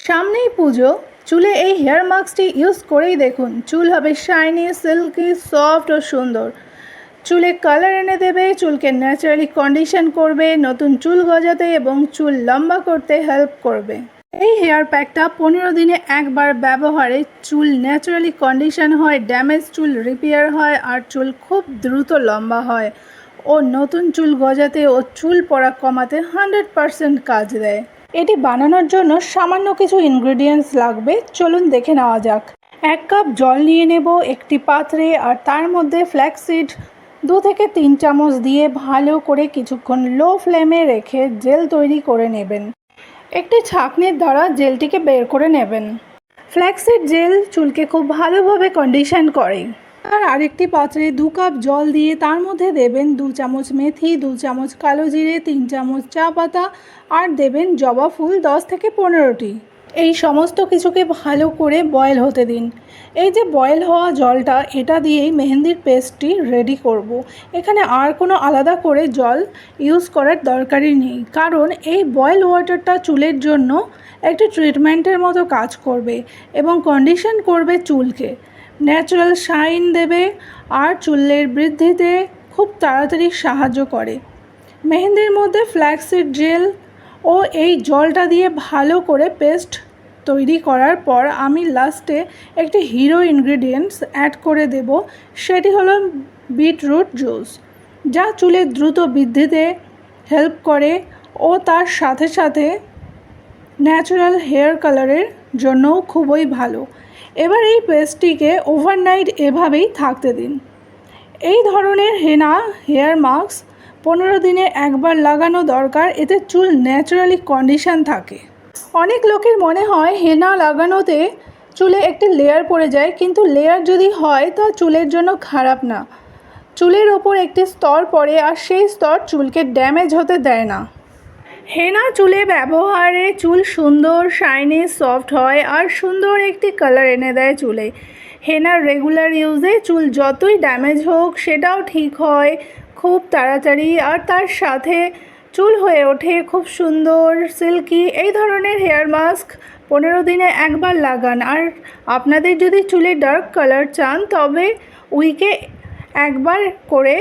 সামনেই পুজো, চুলে এই হেয়ার মাস্কটি ইউজ করেই দেখুন, চুল হবে শাইনি, সিল্কি, সফট ও সুন্দর। চুলে কালার এনে দেবে, চুলকে ন্যাচারালি কন্ডিশন করবে, নতুন চুল গজাতে এবং চুল লম্বা করতে হেল্প করবে। এই হেয়ার প্যাকটা 15 দিনে একবার ব্যবহারে চুল ন্যাচারালি কন্ডিশন হয়, ড্যামেজ চুল রিপেয়ার হয় আর চুল খুব দ্রুত লম্বা হয় ও নতুন চুল গজাতে ও চুল পড়া কমাতে 100% কাজ দেয়। এটি বানানোর জন্য সামান্য কিছু ইনগ্রেডিয়েন্টস লাগবে, চলুন দেখে নেওয়া যাক। 1 কাপ জল নিয়ে নেব একটি পাত্রে, আর তার মধ্যে ফ্ল্যাক্সিড 2 থেকে 3 চামচ দিয়ে ভালো করে কিছুক্ষণ লো ফ্লেমে রেখে জেল তৈরি করে নেবেন। একটি ছাঁকনির দ্বারা জেলটিকে বের করে নেবেন। ফ্ল্যাক্সিড জেল চুলকে খুব ভালোভাবে কন্ডিশন করে। আর আরেকটি পাত্রে 2 কাপ জল দিয়ে তার মধ্যে দেবেন 2 চামচ মেথি, 2 চামচ কালো জিরে, 3 চামচ চা পাতা আর দেবেন জবা ফুল 10 থেকে 15টি। এই সমস্ত কিছুকে ভালো করে বয়েল হতে দিন। এই যে বয়েল হওয়া জলটা, এটা দিয়েই মেহেন্দির পেস্টটি রেডি করব। এখানে আর কোনো আলাদা করে জল ইউজ করার দরকারই নেই, কারণ এই বয়েল ওয়াটারটা চুলের জন্য একটি ট্রিটমেন্টের মতো কাজ করবে এবং কন্ডিশন করবে চুলকে, ন্যাচারাল শাইন দেবে আর চুলের বৃদ্ধিতে খুব তাড়াতাড়ি সাহায্য করে। মেহেন্দির মধ্যে ফ্ল্যাক্সিড জেল ও এই জলটা দিয়ে ভালো করে পেস্ট তৈরি করার পর আমি লাস্টে একটি হিরো ইনগ্রেডিয়েন্টস অ্যাড করে দেব, সেটি হলো বিটরুট জুস, যা চুলের দ্রুত বৃদ্ধিতে হেল্প করে ও তার সাথে সাথে ন্যাচারাল হেয়ার কালারের জন্যও খুবই ভালো। এবার এই পেস্টটিকে ওভারনাইট এভাবেই থাকতে দিন। এই ধরনের হেনা হেয়ার মাস্ক 15 দিনে একবার লাগানো দরকার, এতে চুল ন্যাচারালি কন্ডিশন থাকে। অনেক লোকের মনে হয় হেনা লাগানোতে চুলে একটি লেয়ার পড়ে যায়, কিন্তু লেয়ার যদি হয় তা চুলের জন্য খারাপ না। চুলের ওপর একটি স্তর পড়ে আর সেই স্তর চুলকে ড্যামেজ হতে দেয় না। হেনা চুলে ব্যবহারে চুল সুন্দর, শাইনি, সফট হয় আর সুন্দর একটি কালার এনে দেয় চুলে। হেনার রেগুলার ইউজে চুল যতই ড্যামেজ হোক সেটাও ঠিক হয় খুব তাড়াতাড়ি, আর তার সাথে চুল হয়ে ওঠে খুব সুন্দর, সিল্কি। এই ধরনের হেয়ার মাস্ক 15 দিনে একবার লাগান। আর আপনাদের যদি চুলে ডার্ক কালার চান তবে উইকে একবার করে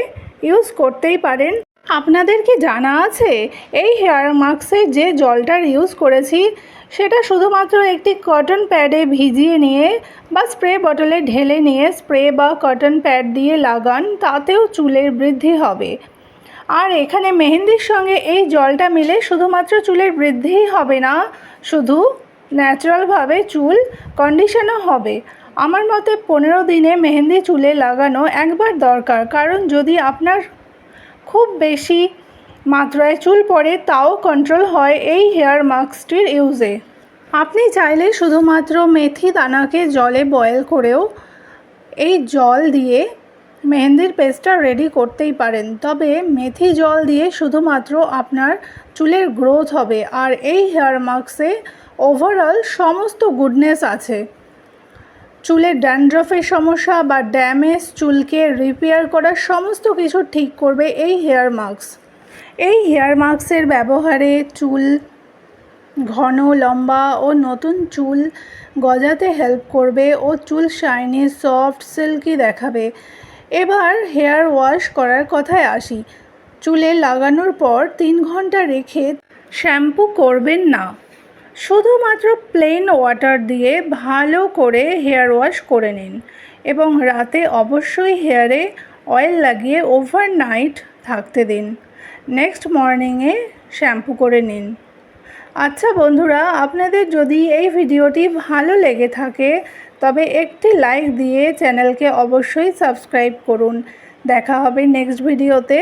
ইউজ করতেই পারেন। আপনাদের কি জানা আছে এই হেয়ার মাস্কে যে জলটার ইউজ করেছি সেটা শুধুমাত্র একটি কটন প্যাডে ভিজিয়ে নিয়ে বা স্প্রে বটলে ঢেলে নিয়ে স্প্রে বা কটন প্যাড দিয়ে লাগান, তাতেও চুলের বৃদ্ধি হবে। আর এখানে মেহেন্দির সঙ্গে এই জলটা মিলে শুধুমাত্র চুলের বৃদ্ধিই হবে না, শুধু ন্যাচারালভাবে চুল কন্ডিশনও হবে। আমার মতে 15 দিনে মেহেন্দি চুলে লাগানো একবার দরকার, কারণ যদি আপনার খুব বেশি মাত্রায় চুল পড়ে তাও কন্ট্রোল হয় এই হেয়ার মাস্কটির ইউজে। আপনি চাইলে শুধুমাত্র মেথি দানাকে জলে বয়েল করেও এই জল দিয়ে মেহেন্দির পেস্টটা রেডি করতেই পারেন, তবে মেথি জল দিয়ে শুধুমাত্র আপনার চুলের গ্রোথ হবে। আর এই হেয়ার মাস্কে ওভারঅল সমস্ত গুডনেস আছে। চুলের ড্যান্ড্রফের সমস্যা বা ড্যামেজ চুলকে রিপেয়ার করার সমস্ত কিছু ঠিক করবে এই হেয়ার মাস্ক। এই হেয়ার মাস্কের ব্যবহারে চুল ঘন, লম্বা ও নতুন চুল গজাতে হেল্প করবে ও চুল শাইনি, সফট, সিল্কি দেখাবে। এবার হেয়ার ওয়াশ করার কথায় আসি। চুলে লাগানোর পর 3 ঘন্টা রেখে শ্যাম্পু করবেন না, শুধুমাত্র প্লেন ওয়াটার দিয়ে ভালো করে হেয়ার ওয়াশ করে নিন এবং রাতে অবশ্যই হেয়ারে অয়েল লাগিয়ে ওভারনাইট থাকতে দিন। নেক্সট মর্নিংয়ে শ্যাম্পু করে নিন। আচ্ছা বন্ধুরা, আপনাদের যদি এই ভিডিওটি ভালো লেগে থাকে তবে একটি লাইক দিয়ে চ্যানেলকে অবশ্যই সাবস্ক্রাইব করুন। দেখা হবে নেক্সট ভিডিওতে।